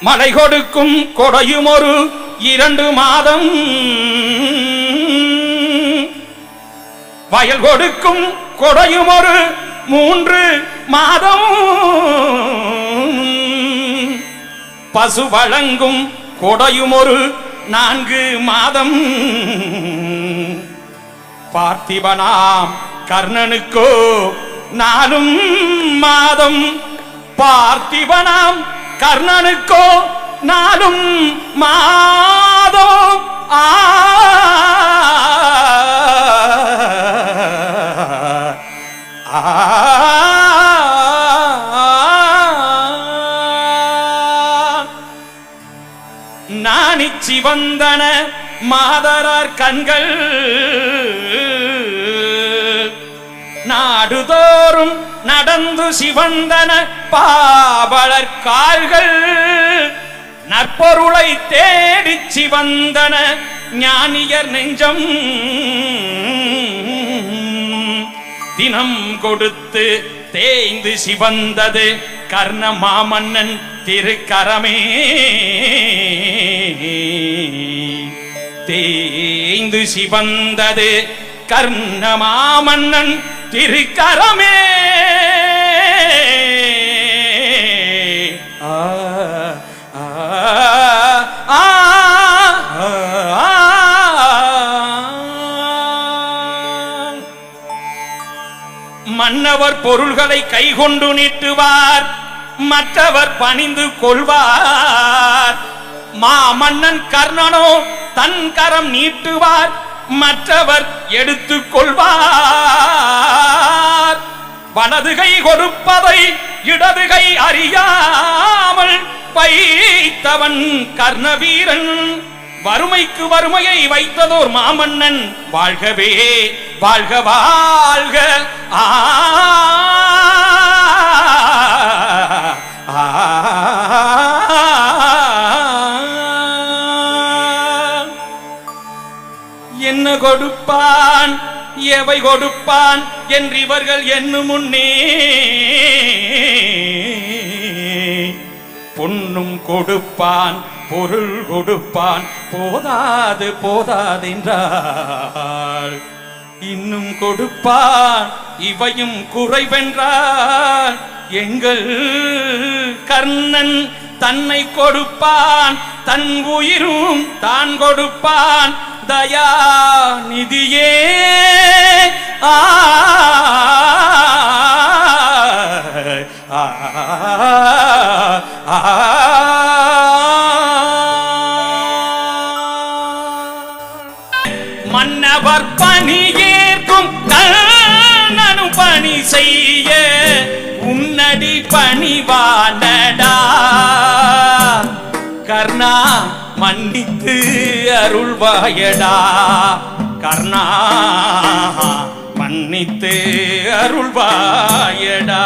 மழை கொடுக்கும் கொடையும் ஒரு 2 மாதம், வயல் கொடுக்கும் கொடையும் ஒரு 3 மாதம், பசு வழங்கும் கொடையும் ஒரு 4 மாதம். பார்த்திபனாம் கர்ணனுக்கோ 4 மாதம், பார்த்திபனாம் கர்ணனுக்கோ 4 மாதம். நாணிச்சி வந்தன மாதரார் கண்கள், நாடுதோறும் நடந்து சிவந்தன பாவலர் கால்கள், நற்பொருளை தேடிச் சிவந்தன ஞானியர் நெஞ்சம். தினம் கொடுத்து தேய்ந்து சிவந்தது கர்ண மாமன்னன் திருக்கரமே, தேய்ந்து சிவந்தது கர்ண மாமன்னன் திருக்கரமே. மன்னவர் பொருள்களை கைகொண்டு நீட்டுவார், மற்றவர் பணிந்து கொள்வார். மாமன்னன் கர்ணனோ தன் கரம் நீட்டுவார், மற்றவர் எடுத்துக் கொள்வார். வலதுகை கொடுப்பதை இடதுகை அறியாமல் வைத்தவன் கர்ணவீரன், வறுமைக்கு வறுமையை வைத்ததோர் மாமன்னன். வாழ்கவே வாழ்க வாழ்க. என்ன கொடுப்பான் எவை கொடுப்பான் என்று இவர்கள் என்னும் முன்னே, பொன்னும் கொடுப்பான் பொருள் கொடுப்பான் போதாது போதாதென்றார், இன்னும் கொடுப்பான் இவையும் குறைவென்றார். எங்கள் கர்ணன் தன்னை கொடுப்பான், தன் உயிரும் தான் கொடுப்பான். தயா நிதியே மன்னவர் பணி ஏற்கும் கர்ணனும் பணி செய்ய உன்னடி பணிவானடா. கர்ணா மன்னித்து அருள்வாயடா, கர்ணா மன்னித்து அருள்வாயடா.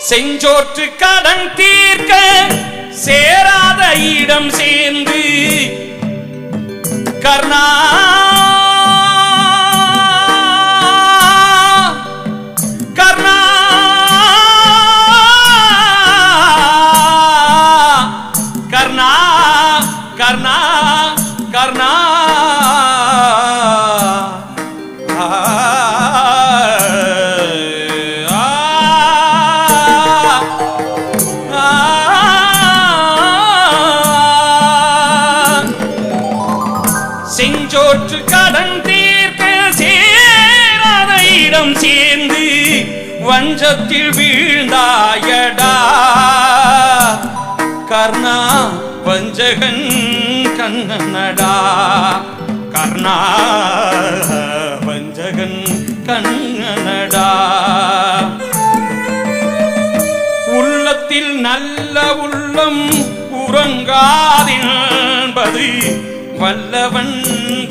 செஞ்சோற்று கடன் தீர்க்க சேராத இடம் சேர்ந்து கர்ணா கர்ணா கர்ணா கர்ணா கர்ணா செஞ்சோற்று கடன் தீர்க்க சேராத இடம் சேர்ந்து வஞ்சத்தில் வீழ்ந்தாயடா. கர்ணா வஞ்சகன் கண்ணனடா, கர்ணா வஞ்சகன் கண்ணனடா. உள்ளத்தில் நல்ல உள்ளம் உறங்காதென்பது வல்லவன்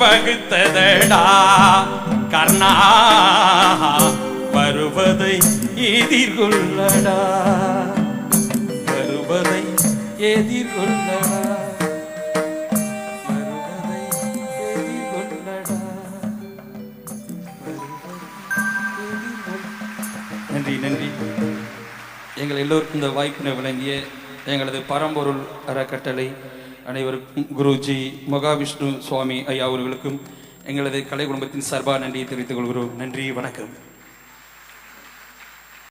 வகுத்ததடா. கர்ணா மன்னா வருவதை எதிர்கொள்ளடா, வருவதை எதிர்கொள்ளடா, வருவதை எதிர்கொள்ளடா. நன்றி நன்றி. எங்கள் எல்லோருக்கும் இந்த வாய்ப்பினை வழங்கிய எங்களது பரம்பொருள் அறக்கட்டளை அனைவருக்கும், குருஜி மகாவிஷ்ணு சுவாமி ஐயா அவர்களுக்கும் எங்களது கலை குடும்பத்தின் சார்பாக நன்றியை தெரிவித்துக் கொள்கிறோம். நன்றி, வணக்கம்.